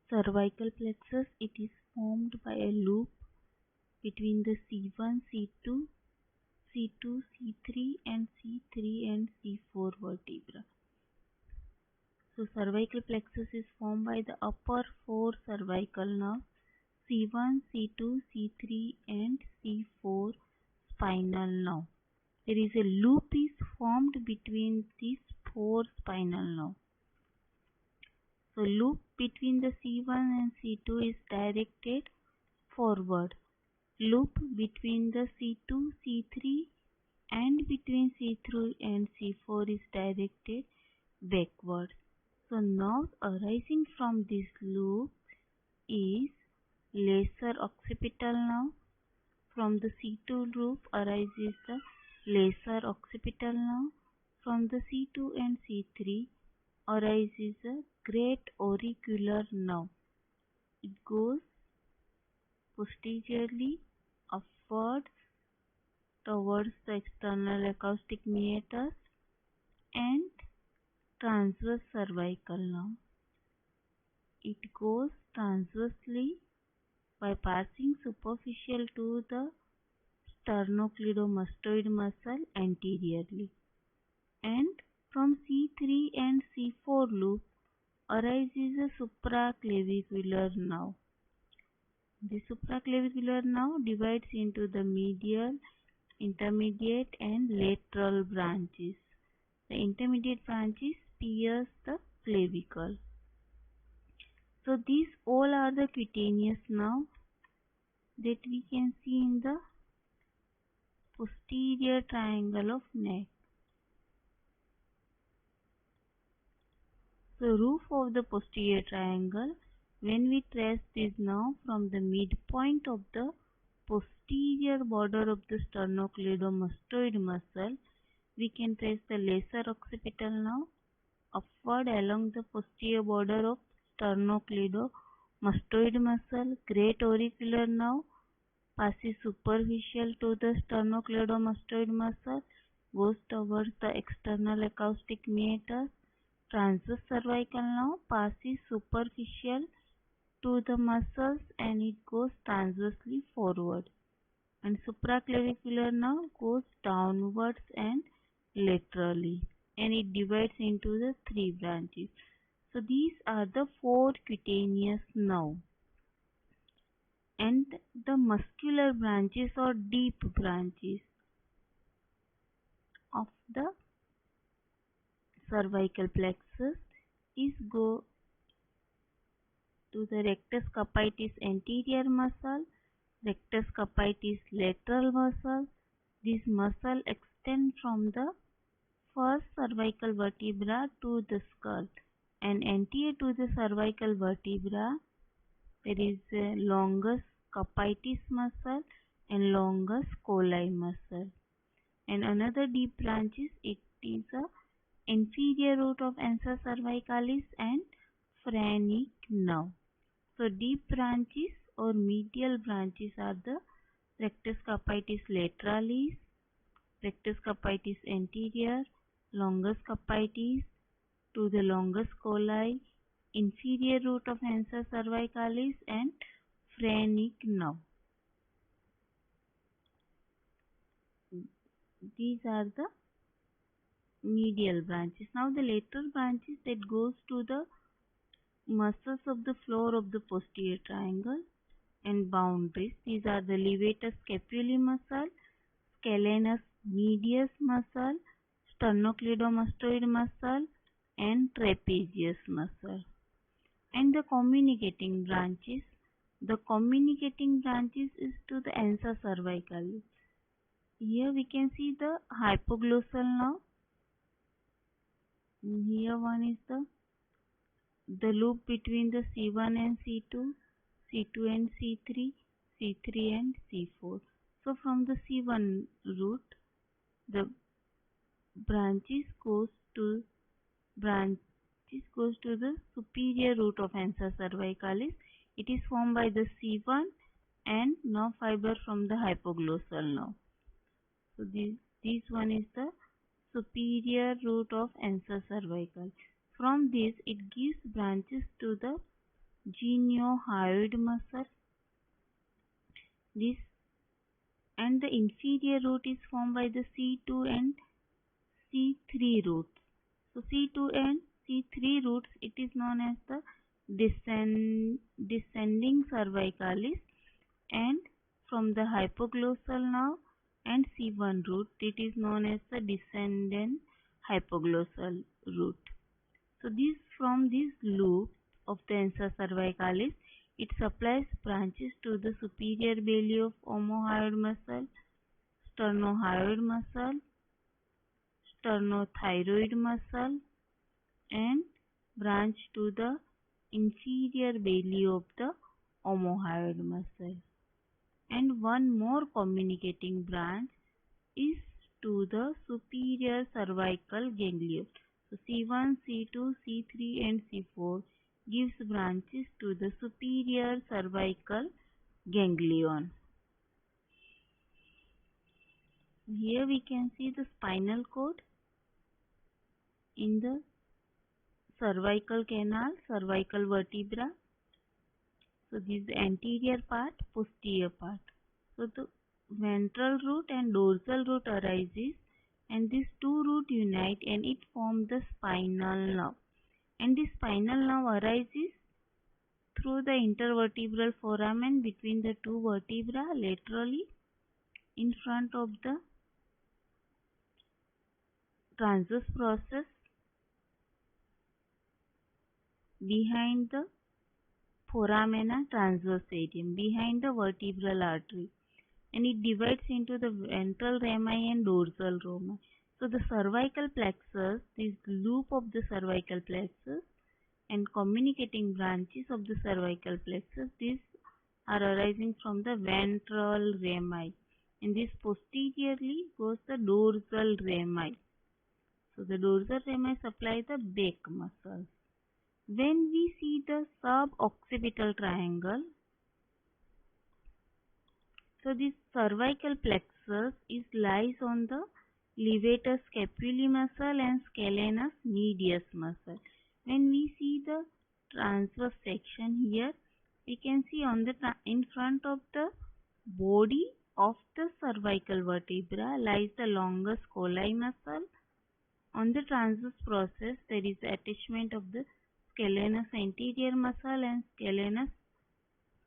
Cervical plexus, it is formed by a loop between the C1, C2, C2, C3 and C3 and C4 vertebra. So cervical plexus is formed by the upper four cervical nerves C1, C2, C3 and C4 spinal nerve. There is a loop is formed between these four spinal nerves. So loop between the C1 and C2 is directed forward. Loop between the C2, C3 and between C3 and C4 is directed backward. So nerves arising from this loop is lesser occipital nerve. From the C2 loop arises the lesser occipital nerve. From the C2 and C3 arises a great auricular nerve. It goes posteriorly upward towards the external acoustic meatus and transverse cervical nerve. It goes transversely by passing superficial to the sternocleidomastoid muscle anteriorly, and from C3 and C4 loop arises a supraclavicular nerve. The supraclavicular nerve divides into the medial, intermediate and lateral branches. The intermediate branches pierce the clavicle. So these all are the cutaneous nerves that we can see in the posterior triangle of neck. So roof of the posterior triangle, when we trace this nerve from the midpoint of the posterior border of the sternocleidomastoid muscle, we can trace the lesser occipital nerve upward along the posterior border of sternocleidomastoid muscle. Great auricular nerve passes superficial to the sternocleidomastoid muscle, goes towards the external acoustic meatus. Transverse cervical nerve passes superficial to the muscles and it goes transversely forward. And supraclavicular nerve goes downwards and laterally, and it divides into the three branches. So these are the four cutaneous nerves. And the muscular branches or deep branches of the cervical plexus is go to the rectus capitis anterior muscle, rectus capitis lateral muscle. This muscle extends from the first cervical vertebra to the skull, and anterior to the cervical vertebra there is a longus capitis muscle and longus colli muscle. And another deep branches, it is a inferior root of Ansa Cervicalis and phrenic nerve. So deep branches or medial branches are the rectus capitis lateralis, rectus capitis anterior, longus capitis to the longus colli, inferior root of Ansa Cervicalis and phrenic nerve. These are the medial branches. Now the lateral branches that goes to the muscles of the floor of the posterior triangle and boundaries. These are the levator scapulae muscle, scalenus medius muscle, sternocleidomastoid muscle and trapezius muscle. And the communicating branches. The communicating branches is to the Ansa cervicalis. Here we can see the hypoglossal nerve. Here one is the loop between the C1 and C2, C2 and C3, C3 and C4. So from the C1 root, the branches goes to the superior root of Ansa cervicalis. It is formed by the C1 and nerve fiber from the hypoglossal nerve. So this one is the superior root of Ansa cervicalis. From this, it gives branches to the geniohyoid muscle. This and the inferior root is formed by the C2 and C3 roots. So C2 and C3 roots, it is known as the descending cervicalis, and from the hypoglossal nerve and C1 root, it is known as the descendant hypoglossal root. So this from this loop of the Ansa cervicalis, it supplies branches to the superior belly of omohyoid muscle, sternohyoid muscle, sternothyroid muscle, and branch to the inferior belly of the omohyoid muscle. And one more communicating branch is to the superior cervical ganglion. So C1, C2, C3 and C4 gives branches to the superior cervical ganglion. Here we can see the spinal cord in the cervical canal, cervical vertebra. So this is the anterior part, posterior part. So the ventral root and dorsal root arises, and these two roots unite and it forms the spinal nerve. And the spinal nerve arises through the intervertebral foramen between the two vertebrae laterally in front of the transverse process behind the foramina transversarium, behind the vertebral artery, and it divides into the ventral rami and dorsal rami. So the cervical plexus, this loop of the cervical plexus and communicating branches of the cervical plexus, these are arising from the ventral rami, and this posteriorly goes the dorsal rami. So the dorsal rami supply the back muscles. When we see the suboccipital triangle, so this cervical plexus is lies on the levator scapulae muscle and scalenus medius muscle. When we see the transverse section here, we can see on the in front of the body of the cervical vertebra lies the longus colli muscle. On the transverse process, there is attachment of the scalenus anterior muscle and scalenus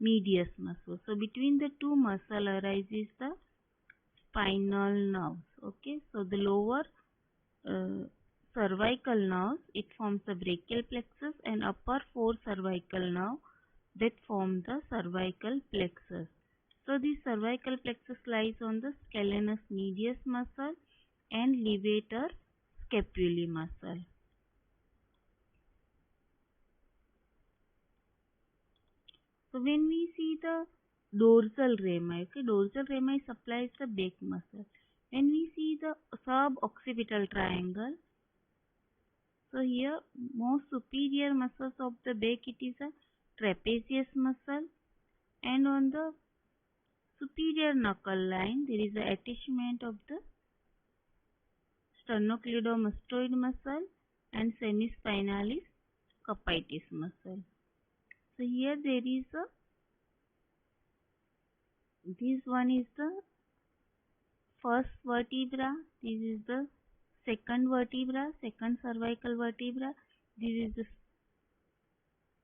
medius muscle. So between the two muscle arises the spinal nerves. Okay, so the lower cervical nerves, it forms the brachial plexus, and upper four cervical nerve that form the cervical plexus. So the cervical plexus lies on the scalenus medius muscle and levator scapulae muscle. So when we see the dorsal rami, okay, dorsal rami supplies the back muscle. When we see the suboccipital triangle, so here most superior muscles of the back, it is a trapezius muscle, and on the superior knuckle line there is a attachment of the sternocleidomastoid muscle and semispinalis capitis muscle. So here there is a, this one is the first vertebra, this is the second vertebra, second cervical vertebra, this is the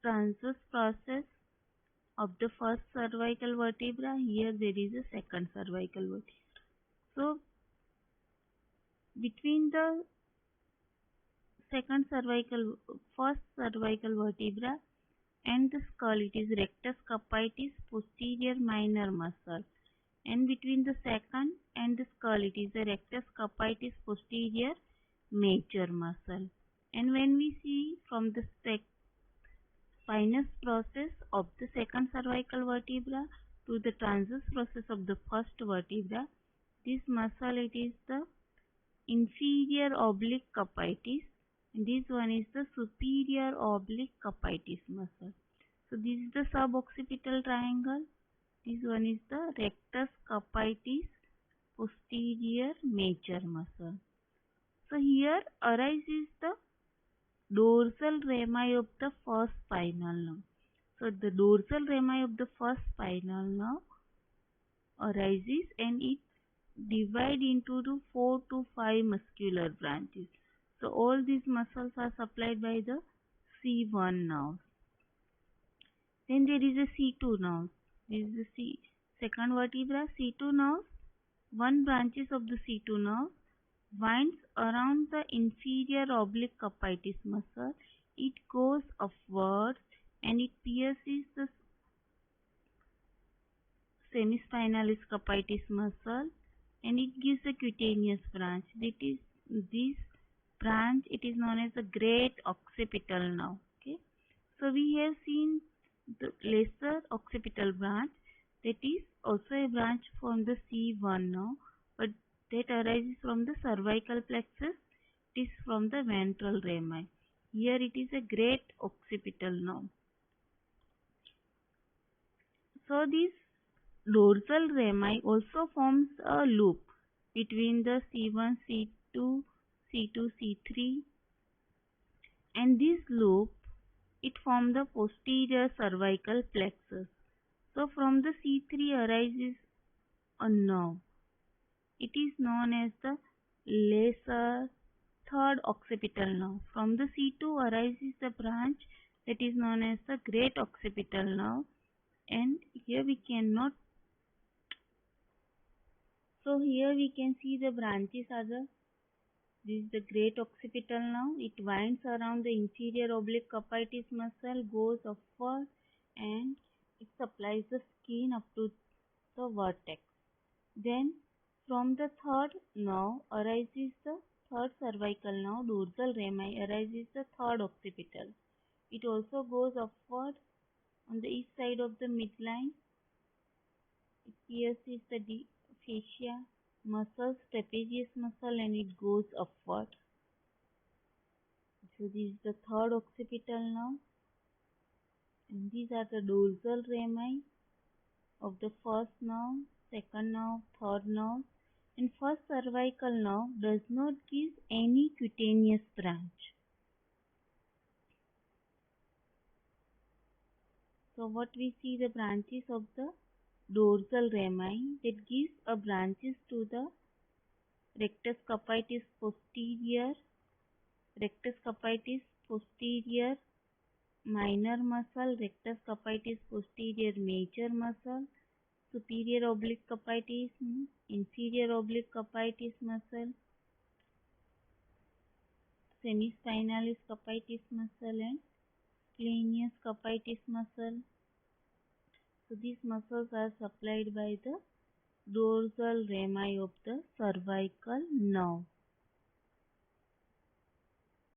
transverse process of the first cervical vertebra, here there is a second cervical vertebra. So between the first cervical vertebra and the skull, it is rectus capitis posterior minor muscle, and between the second and the skull, it is the rectus capitis posterior major muscle. And when we see from the spinous process of the second cervical vertebra to the transverse process of the first vertebra, this muscle, it is the inferior oblique capitis, and this one is the superior oblique capitis muscle. So this is the suboccipital triangle, this one is the rectus capitis posterior major muscle. So here arises the dorsal rami of the first spinal nerve. So the dorsal rami of the first spinal nerve arises and it divides into the 4 to 5 muscular branches. So all these muscles are supplied by the C1 nerve. Then there is a C2 nerve. This is the second vertebra, C2 nerve. One branches of the C2 nerve winds around the inferior oblique capitis muscle. It goes upwards and it pierces the semispinalis capitis muscle and it gives a cutaneous branch. This branch, it is known as the great occipital nerve. Okay. So we have seen the lesser occipital branch, that is also a branch from the C1 nerve, but that arises from the cervical plexus. It is from the ventral rami. Here it is a great occipital nerve. So this dorsal rami also forms a loop between the C1, C2, C2, C3, and this loop, it forms the posterior cervical plexus. So from the C3 arises a nerve. It is known as the lesser third occipital nerve. From the C2 arises the branch that is known as the great occipital nerve, and here we cannot. So here we can see the branches are the. This is the great occipital nerve. It winds around the inferior oblique capitis muscle, goes upward, and it supplies the skin up to the vertex. Then from the third nerve arises the third cervical nerve, dorsal rami, arises the third occipital. It also goes upward on the east side of the midline. It pierces the fascia muscle, trapezius muscle, and it goes upward. So this is the third occipital nerve, and these are the dorsal rami of the first nerve, second nerve, third nerve. And first cervical nerve does not give any cutaneous branch. So what we see, the branches of the dorsal rami that gives a branches to the rectus capitis posterior minor muscle, rectus capitis posterior major muscle, superior oblique capitis, inferior oblique capitis muscle, semispinalis capitis muscle, and splenius capitis muscle. So these muscles are supplied by the dorsal rami of the cervical nerve.